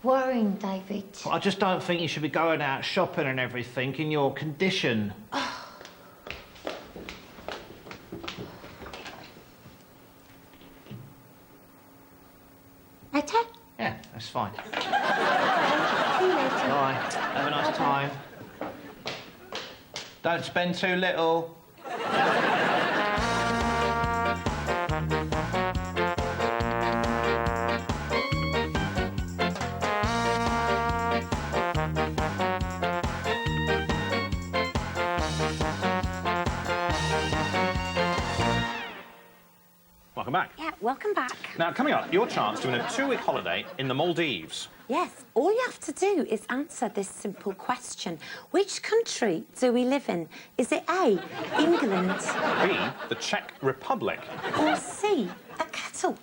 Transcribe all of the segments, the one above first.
worrying, David. Well, I just don't think you should be going out shopping and everything in your condition. Later? Yeah, that's fine. See you later. Bye. Have a nice time. Don't spend too little. Welcome back. Yeah, welcome back. Now, coming up, your chance to win a 2-week holiday in the Maldives. Yes, all you have to do is answer this simple question. Which country do we live in? Is it A, England? B, the Czech Republic. Or C, a kettle?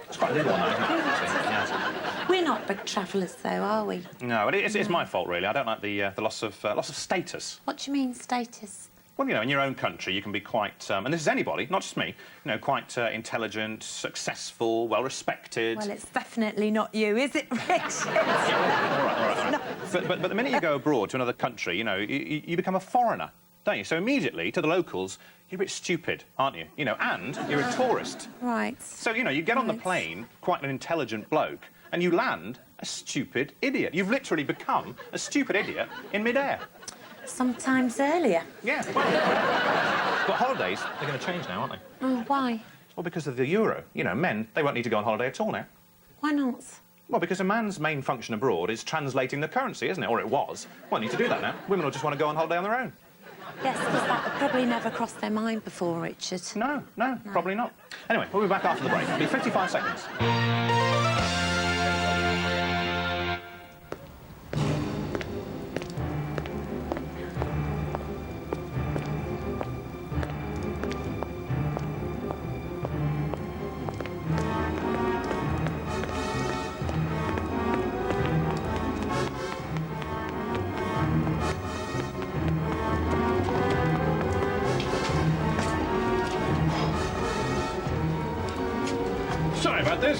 It's quite a little one, though, isn't it? Yes. We're not big travellers, though, are we? No, it's my fault, really. I don't like the loss of status. What do you mean, status? Well, you know, in your own country, you can be quite, and this is anybody, not just me, you know, quite intelligent, successful, well-respected. Well, it's definitely not you, is it, Richard? All right. No. But the minute you go abroad to another country, you know, you become a foreigner, don't you? So immediately, to the locals, you're a bit stupid, aren't you? You know, and you're a tourist. Right. So, you know, you get on the plane, quite an intelligent bloke, and you land a stupid idiot. You've literally become a stupid idiot in midair. Sometimes earlier. Yeah, well, but holidays, they're going to change now, aren't they? Oh, why? Well, because of the euro. You know, men, they won't need to go on holiday at all now. Why not? Well, because a man's main function abroad is translating the currency, isn't it? Or it was. Won't need to do that now. Women will just want to go on holiday on their own. Yes, because that would probably never crossed their mind before, Richard. No, probably not. Anyway, we'll be back after the break. It'll be 55 seconds. Sorry about this.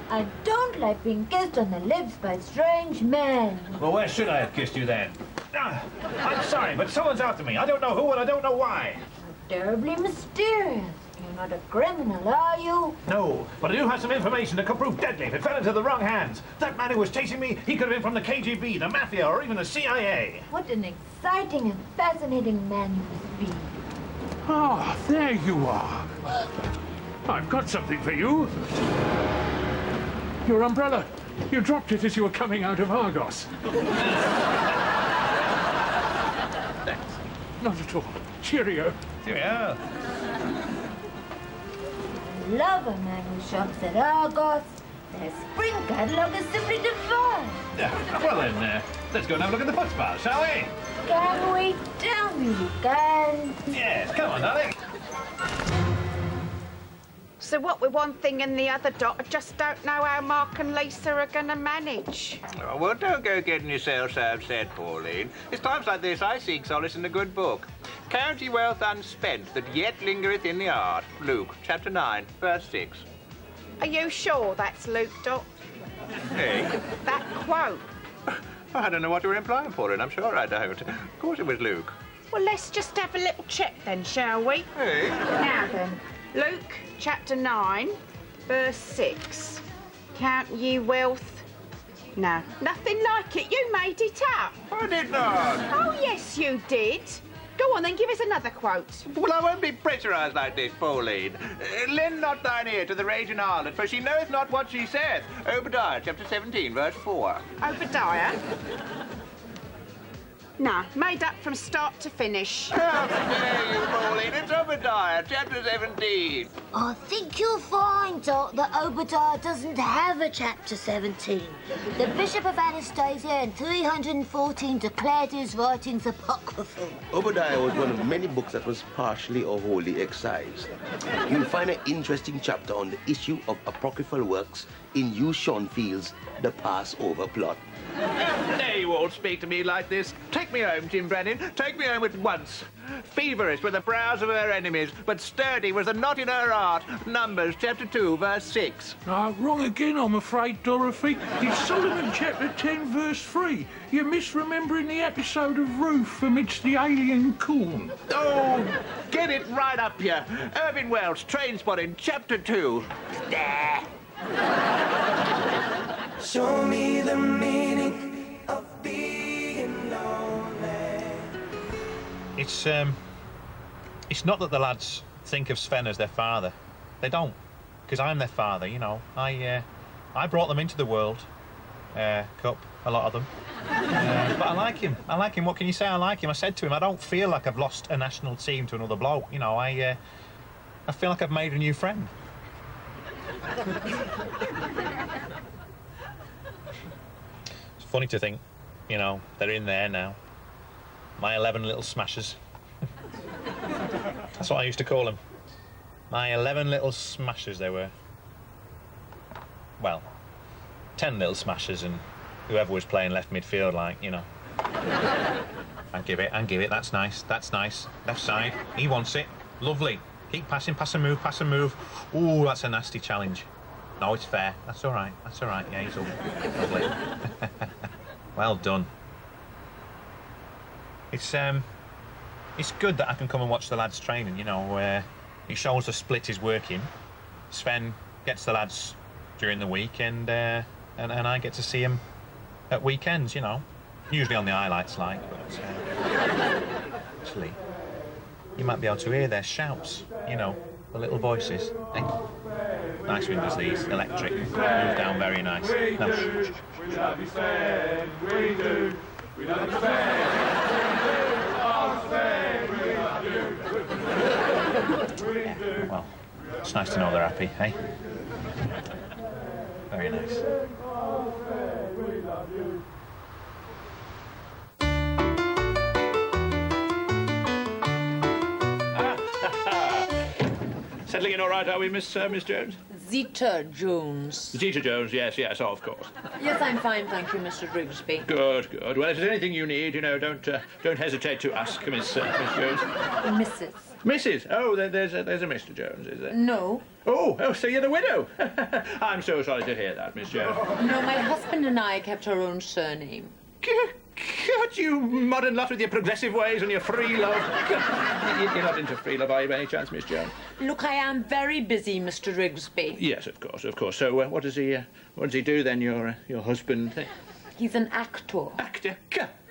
I don't like being kissed on the lips by strange men. Well, where should I have kissed you then? I'm sorry, but someone's after me. I don't know who and I don't know why. Terribly mysterious. You're not a criminal, are you? No, but I do have some information that could prove deadly if it fell into the wrong hands. That man who was chasing me, he could have been from the KGB, the Mafia, or even the CIA. What an exciting and fascinating man you must be. Ah, there you are. I've got something for you. Your umbrella. You dropped it as you were coming out of Argos. Thanks. Not at all. Cheerio. Cheerio. I love a man who shops at Argos. Their spring catalogue is simply divine. Well then, let's go and have a look at the foot spa, shall we? Can we? Tell me you can. Yes, come on, darling. So what with one thing and the other, Dot, I just don't know how Mark and Lisa are going to manage. Oh, well, don't go getting yourself so upset, Pauline. It's times like this I seek solace in a good book. Count ye wealth unspent that yet lingereth in the art. Luke, chapter 9, verse 6. Are you sure that's Luke, Dot? Hey? That quote? I don't know what you're implying, Pauline. I'm sure I don't. Of course it was Luke. Well, let's just have a little check then, shall we? Hey? Now then, Luke, chapter 9, verse 6. Count ye wealth. No, nothing like it. You made it up. I did not. Oh, yes, you did. Go on, then, give us another quote. Well, I won't be pressurised like this, Pauline. Lend not thine ear to the raging harlot, for she knoweth not what she saith. Obadiah, chapter 17, verse 4. Obadiah? No, made up from start to finish. How dare you, Pauline? It's Obadiah, chapter 17. I think you'll find, Dot, that Obadiah doesn't have a chapter 17. The Bishop of Anastasia in 314 declared his writings apocryphal. Obadiah was one of many books that was partially or wholly excised. You'll find an interesting chapter on the issue of apocryphal works in Hugh Schonfield's The Passover Plot. How dare you all speak to me like this? Take Take me home, Jim Brennan. Take me home at once. Feverish were the brows of her enemies, but sturdy was the knot in her heart. Numbers chapter 2, verse 6. Wrong again, I'm afraid, Dorothy. It's Solomon chapter 10, verse 3. You're misremembering the episode of Ruth amidst the alien corn. Oh, get it right up here. Irving Welsh, Trainspotting, chapter 2. There. Show me the meaning of being lonely. It's not that the lads think of Sven as their father. They don't, because I'm their father. You know, I brought them into the world Cup, a lot of them. But I like him. I like him. What can you say? I like him. I said to him, I don't feel like I've lost a national team to another bloke. You know, I feel like I've made a new friend. It's funny to think, you know, they're in there now. My 11 little smashers. That's what I used to call them. My 11 little smashers they were. Well, 10 little smashers and whoever was playing left midfield, like, you know. And give it, that's nice, left side, he wants it, lovely. Keep passing, pass and move. Ooh, that's a nasty challenge. No, it's fair, that's all right, yeah, he's up. Lovely. Well done. It's good that I can come and watch the lads training, you know, it shows the split is working. Sven gets the lads during the week and I get to see him at weekends, you know. Usually on the highlights, like, but actually, you might be able to hear their shouts, you know, the little voices. Hey. Nice windows, these, electric, move down very nice. No. We love you, Sven, we do. We love you, Sven, oh, Sven, we love you. Yeah, well, it's nice to know they're happy, hey? Very nice. Settling in all right, are we, Miss Jones? Zita Jones. Zita Jones, yes, oh, of course. Yes, I'm fine, thank you, Mr. Grigsby. Good. Well, if there's anything you need, you know, don't hesitate to ask, Miss Jones. Mrs. Mrs. Oh, there's a Mr. Jones, is there? No. Oh, so you're the widow? I'm so sorry to hear that, Miss Jones. No, my husband and I kept our own surname. God, you modern lot with your progressive ways and your free love. You're not into free love, are you, by any chance, Miss Jones? Look, I am very busy, Mr. Rigsby. Yes, of course. So, what does he do then, your husband? He's an actor. Actor?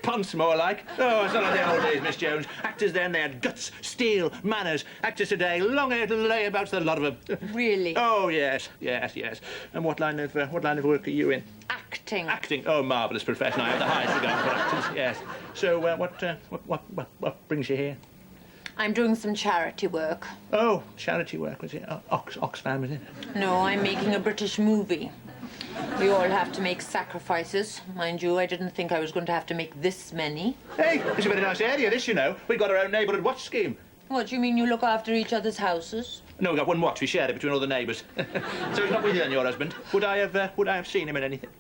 Ponce, more like. Oh, it's not like the old days, Miss Jones. Actors then, they had guts, steel, manners. Actors today, long-haired layabouts, a lot of them. Really? Oh, yes. And what line of work are you in? Acting. Acting? Oh, marvellous profession. I have the highest regard for actors, yes. So, what brings you here? I'm doing some charity work. Oh, charity work, was it? Oxfam, was it? No, I'm making a British movie. We all have to make sacrifices. Mind you, I didn't think I was going to have to make this many. Hey, it's a very nice area, this, you know. We've got our own neighbourhood watch scheme. What, do you mean you look after each other's houses? No, we've got one watch. We share it between all the neighbours. So he's not with you then, your husband. Would I have seen him in anything?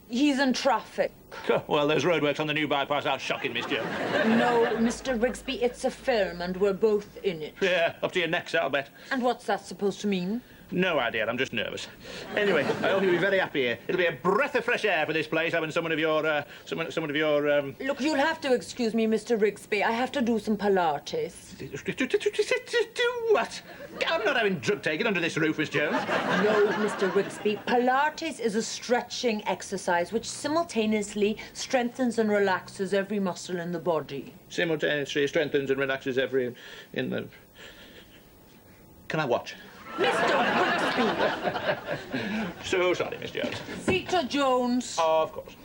He's in traffic. Well, those roadworks on the new bypass are shocking, Miss Jones. No, Mr. Rigsby, it's a film and we're both in it. Yeah, up to your necks, I'll bet. And what's that supposed to mean? No idea, I'm just nervous. Anyway, I hope you'll be very happy here. It'll be a breath of fresh air for this place, having someone of your... Look, you'll have to excuse me, Mr. Rigsby. I have to do some Pilates. Do what? I'm not having drug taken under this roof, Miss Jones. No, Mr. Rigsby. Pilates is a stretching exercise which simultaneously strengthens and relaxes every muscle in the body. Simultaneously strengthens and relaxes every... in the... Can I watch? Mr. Rigsby! So sorry, Miss Jones. Zita Jones. Of course.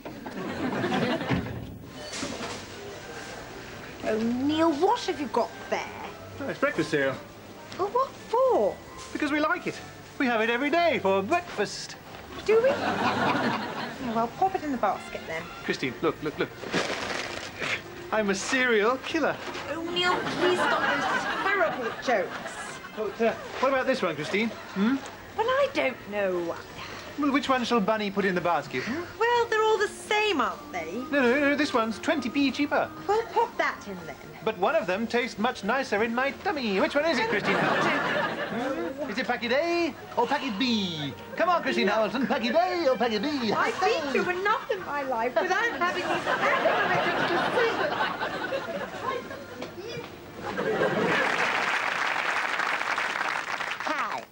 Oh, Neil, what have you got there? Oh, it's breakfast cereal. Oh, what for? Because we like it. We have it every day for breakfast. Do we? Well, pop it in the basket then. Christine, look. I'm a serial killer. Oh, Neil, please stop those terrible jokes. But, what about this one, Christine? Well, I don't know. Well, which one shall Bunny put in the basket? Well, they're all the same. same, aren't they? No, this one's 20p cheaper. Well, pop that in then. But one of them tastes much nicer in my tummy. Which one is it, Christine Hamilton? Is it packet A or packet B? Come on, Christine Hamilton, packet A or packet B? I've been through enough in my life without having these Hi,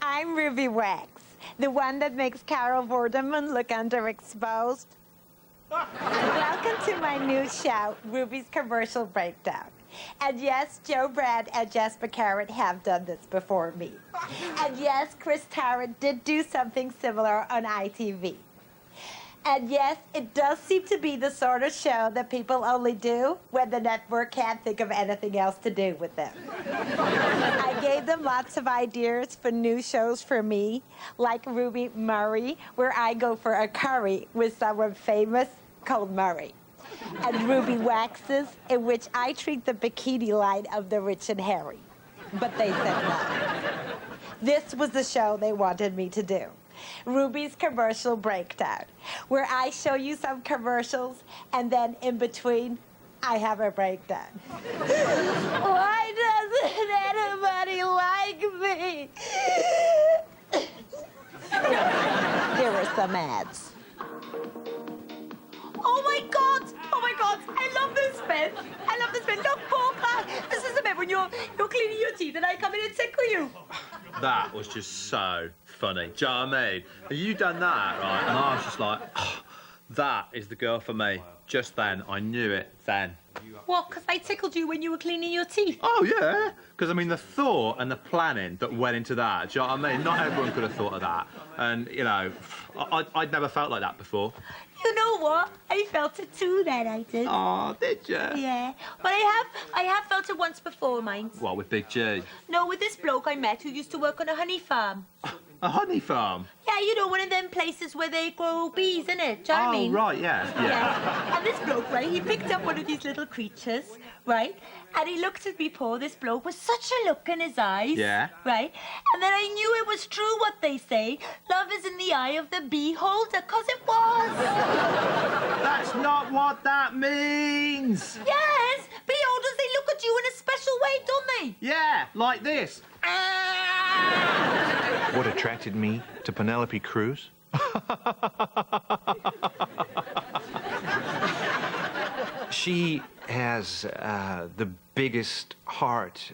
I'm Ruby Wax, the one that makes Carol Vorderman look underexposed. Welcome to my new show, Ruby's Commercial Breakdown. And yes, Joe Brad and Jasper Carrot have done this before me. And yes, Chris Tarrant did do something similar on ITV. And yes, it does seem to be the sort of show that people only do when the network can't think of anything else to do with them. I gave them lots of ideas for new shows for me, like Ruby Murray, where I go for a curry with someone famous called Murray. And Ruby Waxes, in which I treat the bikini line of the rich and hairy. But they said no. This was the show they wanted me to do. Ruby's Commercial Breakdown, where I show you some commercials, and then in between, I have a breakdown. Why doesn't anybody like me? There were some ads. Oh my God! Oh my God! I love this bit. I love this bit. Look, Porker. This is the bit when you're cleaning your teeth and I come in and tickle you. That was just so funny. Do you know what I mean? You done that, right? And I was just like, oh, that is the girl for me. Just then, I knew it then. What? Because I tickled you when you were cleaning your teeth? Oh, yeah. Because, I mean, the thought and the planning that went into that, do you know what I mean? Not everyone could have thought of that. And, you know, I'd never felt like that before. You know what? I felt it too then, I did. Oh, did you? Yeah. But I have felt it once before, mine. What, with Big G? No, with this bloke I met who used to work on a honey farm. A honey farm? Yeah, you know, one of them places where they grow bees, innit? Do you know what I mean? Oh, right, yeah. And this bloke, right, he picked up one of these little creatures, right? And he looked at me, Paul, this bloke, with such a look in his eyes. Yeah. Right? And then I knew it was true what they say. Love is in the eye of the beholder, 'cause it was. That's not what that means. Yes. Beholders, they look at you in a special way, don't they? Yeah, like this. What attracted me to Penelope Cruz? She has the biggest heart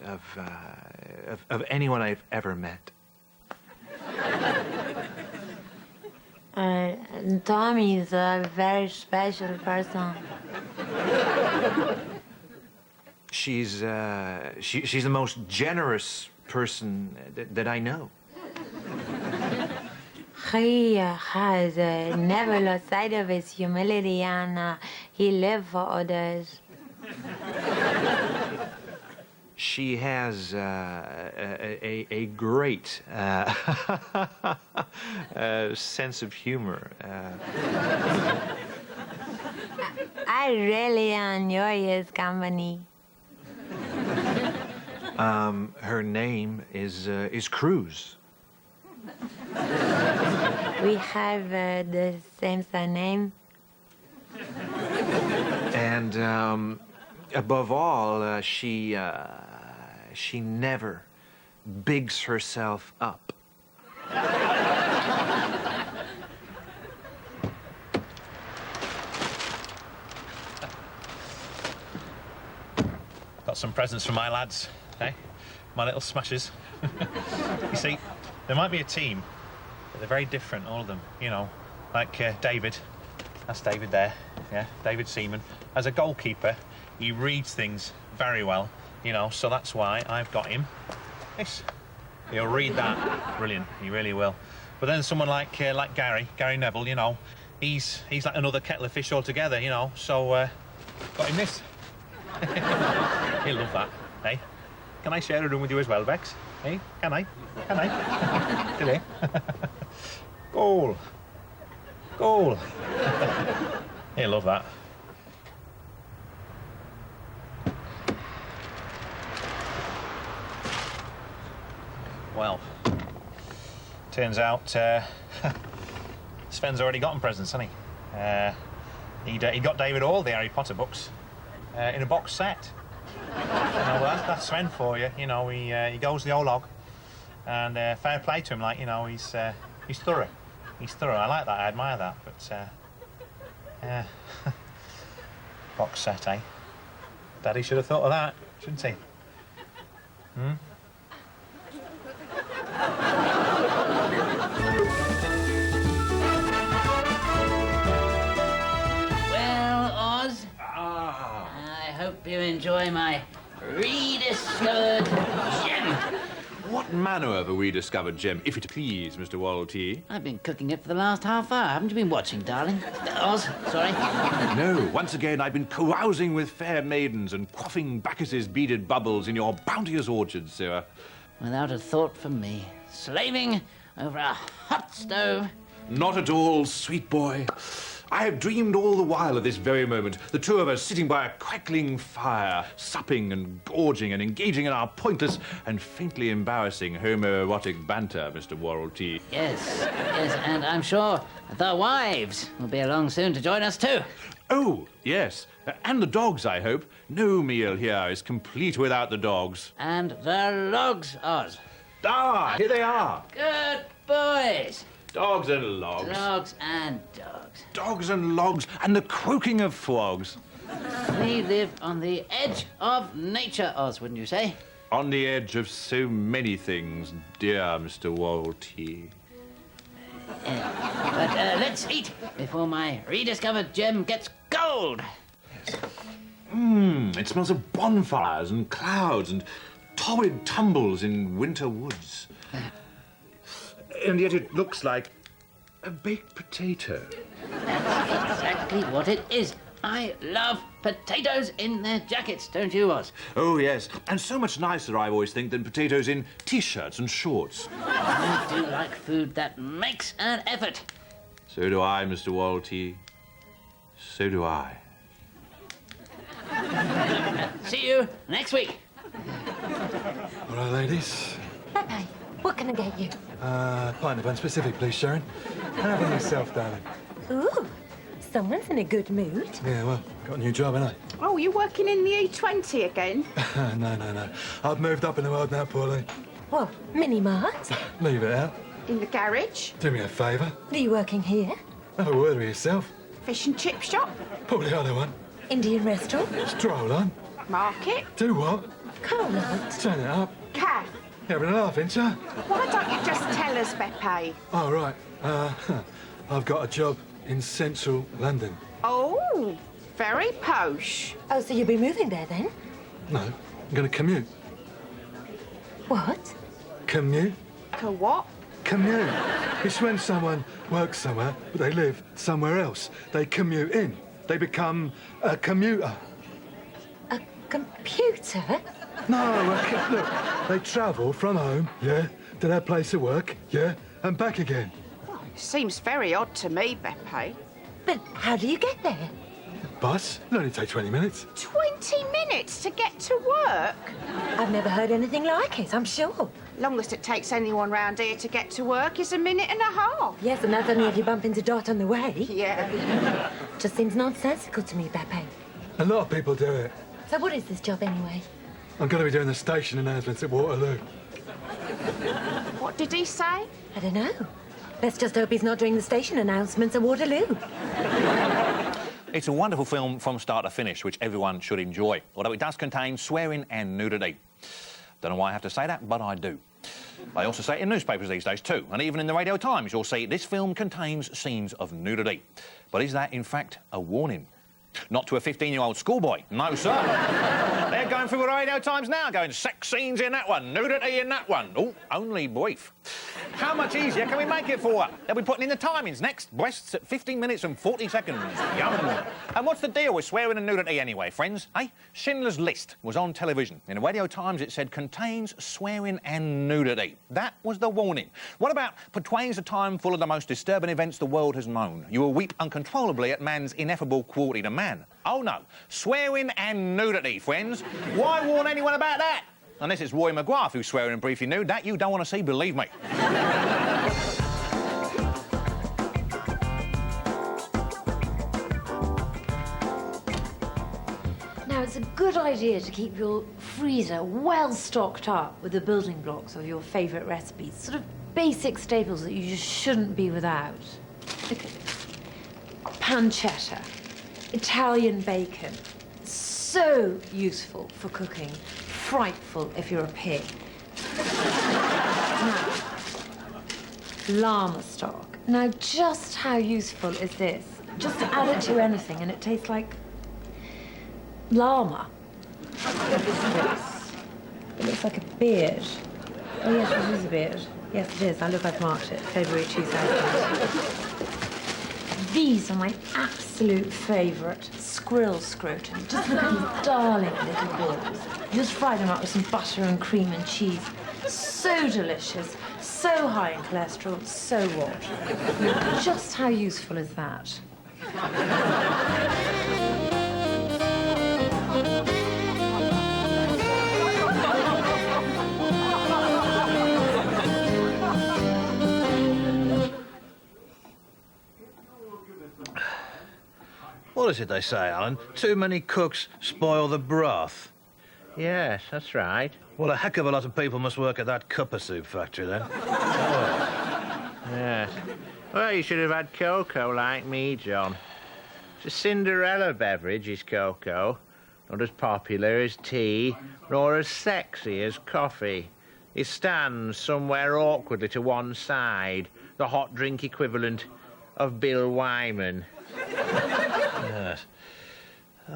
of anyone I've ever met. Tommy is a very special person. She's the most generous person that I know. He has never lost sight of his humility, and he lives for others. She has a great sense of humor. I really enjoy his company. Her name is Cruz. We have the same surname. And above all, she never bigs herself up. Got some presents for my lads, eh? My little smashers. You see, there might be a team, but they're very different, all of them. You know, like David. That's David there, yeah, David Seaman. As a goalkeeper, he reads things very well, you know, so that's why I've got him. This. He'll read that. Brilliant, he really will. But then someone like Gary Neville, you know, he's like another kettle of fish altogether, you know, so got him this. He'll love that, eh? Can I share a room with you as well, Bex? Eh? Can I? Can I? Today? Goal. Goal. He'll love that. Well, turns out Sven's already gotten presents, hasn't he? He got David all the Harry Potter books in a box set. Well, that's Sven for you. You know, he goes the whole hog, and fair play to him. Like, you know, he's thorough. He's thorough. I like that. I admire that. But yeah, box set, eh? Daddy should have thought of that, shouldn't he? Hmm. Well, Oz, I hope you enjoy my rediscovered gem. What manner of a rediscovered gem, if it please, Mr. Worrell T? I've been cooking it for the last half hour. Haven't you been watching, darling? Oz, sorry. No, once again I've been carousing with fair maidens and quaffing Bacchus's beaded bubbles in your bounteous orchard, sir. Without a thought for me. Slaving over a hot stove. Not at all, sweet boy. I have dreamed all the while of this very moment, the two of us sitting by a crackling fire, supping and gorging and engaging in our pointless and faintly embarrassing homoerotic banter, Mr. Worrell T. Yes, and I'm sure the wives will be along soon to join us too. Oh, yes, and the dogs, I hope. No meal here is complete without the dogs. And the logs, Oz. Ah, here they are. Good boys. Dogs and logs. Dogs and dogs. Dogs and logs, and the croaking of frogs. We live on the edge of nature, Oz, wouldn't you say? On the edge of so many things, dear Mr. Worrell T. But let's eat before my rediscovered gem gets cold. It smells of bonfires and clouds and torrid tumbles in winter woods. And yet it looks like a baked potato. That's exactly what it is. I love potatoes in their jackets, don't you, Oz? Oh, yes. And so much nicer, I always think, than potatoes in T-shirts and shorts. I do like food that makes an effort. So do I, Mr. Worrell T. So do I. See you next week. All right, ladies. Pepe, what can I get you? Pint of unspecific, please, Sharon. Have it yourself, darling. Ooh, someone's in a good mood. Yeah, well, got a new job, ain't Oh, you working in the E20 again? I? No. I've moved up in the world now, Pauline. What, mini-mart? Leave it out. In the garage? Do me a favour. Are you working here? Have a word with yourself. Fish and chip shop? Pull the other one. Indian restaurant? Stroll on. Market? Do what? Come on. Turn it up. Cafe? You're having a laugh, ain't you? Why don't you just tell us, Beppe? Oh, right. I've got a job in central London. Oh, very posh. Oh, so you'll be moving there then? No, I'm going to commute. What? Commute? What? Commute. It's when someone works somewhere, but they live somewhere else. They commute in. They become a commuter. A computer? No, look, they travel from home, yeah, to their place of work, yeah, and back again. Seems very odd to me, Beppe. But how do you get there? Bus? It'll only take 20 minutes. 20 minutes to get to work? I've never heard anything like it, I'm sure. Longest it takes anyone round here to get to work is a minute and a half. Yes, and that's only if you bump into Dot on the way. Yeah. Just seems nonsensical to me, Beppe. A lot of people do it. So what is this job anyway? I'm going to be doing the station announcements at Waterloo. What did he say? I don't know. Let's just hope he's not doing the station announcements at Waterloo. It's a wonderful film from start to finish, which everyone should enjoy, although it does contain swearing and nudity. Don't know why I have to say that, but I do. They also say it in newspapers these days too, and even in the Radio Times you'll see this film contains scenes of nudity. But is that, in fact, a warning? Not to a 15-year-old schoolboy, no, sir. They're going through the Radio Times now, going sex scenes in that one, nudity in that one. Oh, only brief. How much easier can we make it for her? They'll be putting in the timings next. Breasts at 15 minutes and 40 seconds. Yum. And what's the deal with swearing and nudity anyway, friends? Eh? Schindler's List was on television. In the Radio Times it said contains swearing and nudity. That was the warning. What about portrays a time full of the most disturbing events the world has known? You will weep uncontrollably at man's ineffable cruelty to man. Oh no, swearing and nudity, friends. Why warn anyone about that? Unless it's Roy McGrath who's swearing and briefly nude. That you don't want to see, believe me. Now, it's a good idea to keep your freezer well stocked up with the building blocks of your favourite recipes. Sort of basic staples that you just shouldn't be without. Okay. Pancetta, Italian bacon. So useful for cooking. Frightful if you're a pig. Now, llama stock. Now, just how useful is this? Just add it to anything and it tastes like llama. What is this? It looks like a beard. Oh, yes, it is a beard. Yes, it is. Look, I've marked it. February 2000. These are my absolute favourite. Squirrel scrotum. Just look at these darling little balls. You just fry them up with some butter and cream and cheese. So delicious. So high in cholesterol. So what? Just how useful is that? What is it they say, Alan? Too many cooks spoil the broth. Yes, that's right. Well, a heck of a lot of people must work at that cuppa soup factory, then. Yes. Well, you should have had cocoa like me, John. It's a Cinderella beverage, is cocoa. Not as popular as tea, nor as sexy as coffee. It stands somewhere awkwardly to one side, the hot drink equivalent of Bill Wyman. Yes.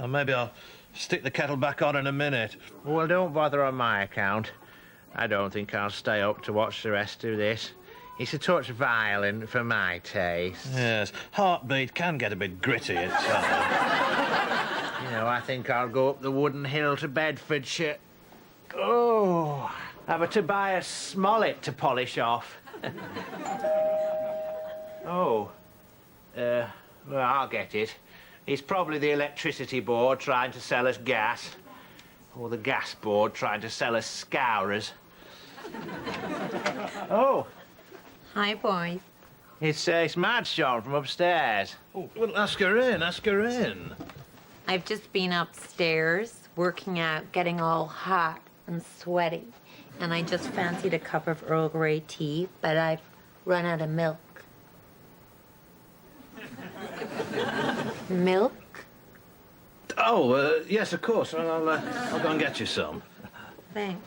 Maybe I'll stick the kettle back on in a minute. Well, don't bother on my account. I don't think I'll stay up to watch the rest of this. It's a touch violent for my taste. Yes, heartbeat can get a bit gritty at times. You know, I think I'll go up the wooden hill to Bedfordshire. Oh, have a Tobias Smollett to polish off. Oh, well, I'll get it. It's probably the electricity board trying to sell us gas. Or the gas board trying to sell us scourers. Oh. Hi, boys. It's Madge, John, from upstairs. Oh, well, ask her in, ask her in. I've just been upstairs, working out, getting all hot and sweaty. And I just fancied a cup of Earl Grey tea, but I've run out of milk. Milk? Oh, yes, of course. Well, I'll go and get you some. Thanks.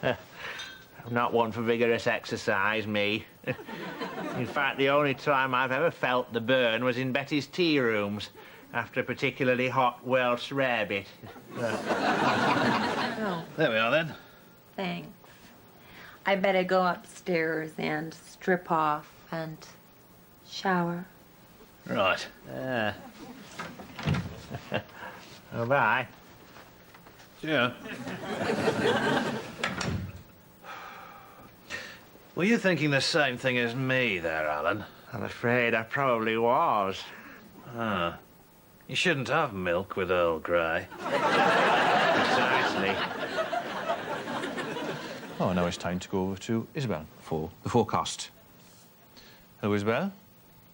I'm not one for vigorous exercise, me. In fact, the only time I've ever felt the burn was in Betty's tea rooms after a particularly hot Welsh rarebit. Oh, There we are, then. thanks. I better go upstairs and strip off and shower. Right. Oh, bye. Yeah. Were you thinking the same thing as me there, Alan? I'm afraid I probably was. Ah. You shouldn't have milk with Earl Grey. Precisely. Oh, now it's time to go over to Isabel for the forecast. Hello, Isabel.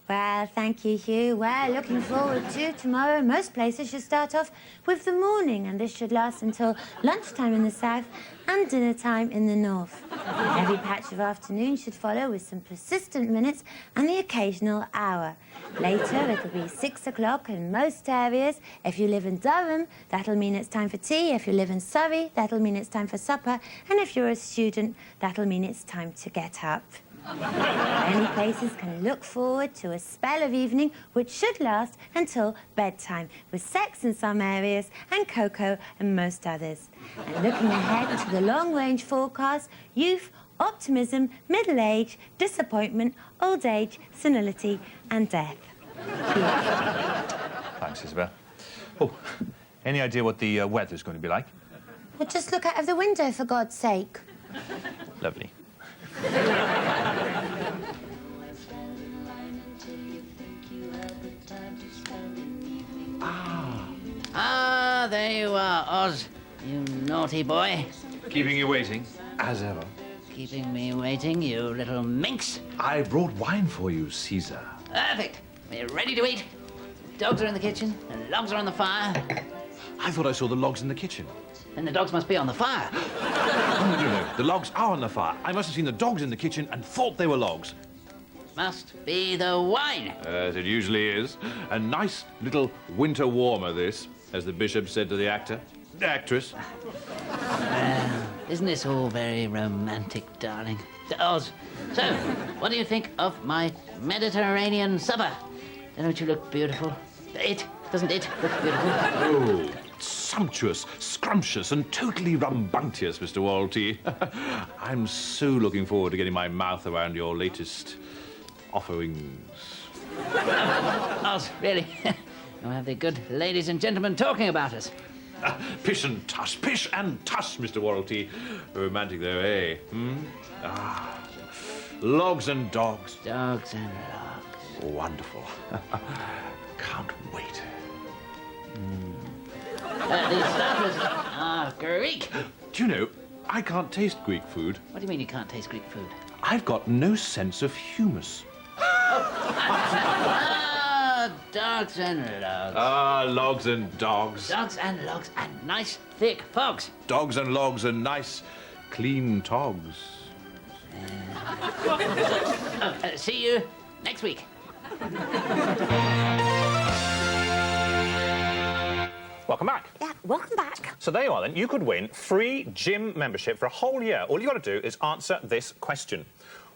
Well, thank you, Hugh. Well, looking forward to tomorrow. Most places should start off with the morning, and this should last until lunchtime in the south and dinner time in the north. Every patch of afternoon should follow with some persistent minutes and the occasional hour. Later, it'll be 6 o'clock in most areas. If you live in Durham, that'll mean it's time for tea. If you live in Surrey, that'll mean it's time for supper. And if you're a student, that'll mean it's time to get up. Many places can look forward to a spell of evening which should last until bedtime, with sex in some areas and cocoa in most others. And looking ahead to the long-range forecast, youth, optimism, middle age, disappointment, old age, senility and death. Thanks, Isabel. Oh, any idea what the weather's going to be like? Well, just look out of the window, for God's sake. Lovely. Ah, there you are, Oz. You naughty boy. Keeping you waiting, as ever. Keeping me waiting, you little minx. I brought wine for you, Caesar. Perfect. We're ready to eat. dogs are in the kitchen and logs are on the fire. I thought I saw the logs in the kitchen. Then the dogs must be on the fire. Oh, no. The logs are on the fire. I must have seen the dogs in the kitchen and thought they were logs. Must be the wine. As it usually is. A nice little winter warmer, this, as the bishop said to the actress. Isn't this all very romantic, darling? Oz, so, what do you think of my Mediterranean supper? Don't you look beautiful? Doesn't it look beautiful? Oh, sumptuous, scrumptious, and totally rambunctious, Mr. Walty. I'm so looking forward to getting my mouth around your latest offerings. Oz, really? You'll have the good ladies and gentlemen talking about us. Pish and tush, Mr. Walty. Romantic though, eh? Logs and dogs. Dogs and logs. Wonderful. Can't wait. These starters are Greek. Do you know, I can't taste Greek food. What do you mean you can't taste Greek food? I've got no sense of humus. Dogs and logs. Logs and dogs. Dogs and logs and nice thick fogs. Dogs and logs and nice, clean togs. See you next week. Welcome back. Yeah, welcome back. So there you are then. You could win free gym membership for a whole year. All you got to do is answer this question.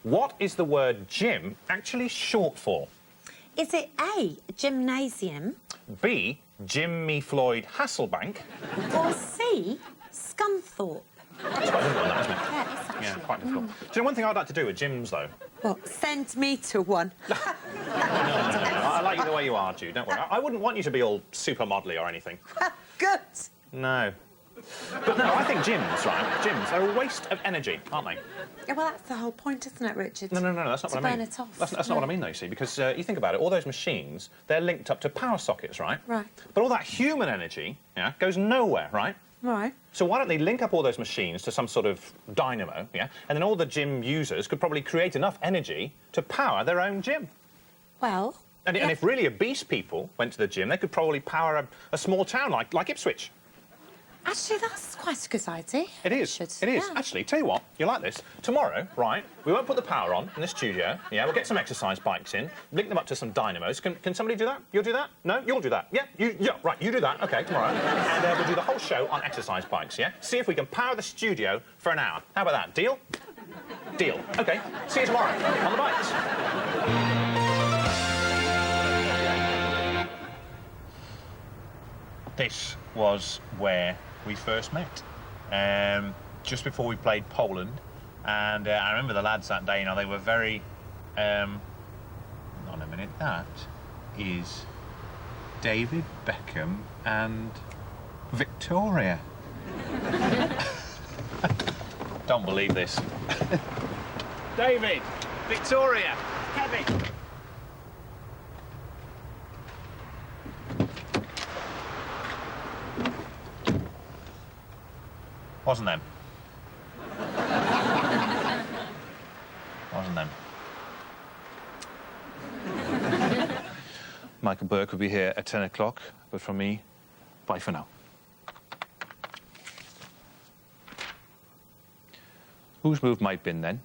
What is the word gym actually short for? Is it A, gymnasium? B, Jimmy Floyd Hasselbank? Or C, Scunthorpe? It's quite difficult, that, isn't it? Yeah, it's actually. Yeah, quite difficult. Do you know one thing I'd like to do with gyms, though? What, send me to one? No. I like you the way you are, Jude, don't worry. I wouldn't want you to be all super modelly or anything. Good. No. But no, I think gyms, right? Gyms, they're a waste of energy, aren't they? Yeah, well, that's the whole point, isn't it, Richard? No, that's not what I mean. To burn it off. That's not what I mean, though, you see, because you think about it, all those machines, they're linked up to power sockets, right? Right. But all that human energy, yeah, goes nowhere, right? Right. So why don't they link up all those machines to some sort of dynamo, yeah? And then all the gym users could probably create enough energy to power their own gym. Well... And if really obese people went to the gym, they could probably power a small town like Ipswich. Actually, that's quite a good idea. It is. It is. Yeah. Actually, tell you what, you like this. Tomorrow, right, we won't put the power on in the studio. Yeah, we'll get some exercise bikes in, link them up to some dynamos. Can somebody do that? You'll do that? No? You'll do that? Yeah, right, you do that. OK, tomorrow. And we'll do the whole show on exercise bikes, yeah? See if we can power the studio for an hour. How about that? Deal? Deal. OK, see you tomorrow on the bikes. This was where we first met, just before we played Poland, and I remember the lads that day. You know, they were very. Hold on a minute. That is David Beckham and Victoria. Don't believe this. David, Victoria, Kevin. Wasn't them. Wasn't them. Michael Burke will be here at 10 o'clock, but from me, bye for now. Who's moved my bin then?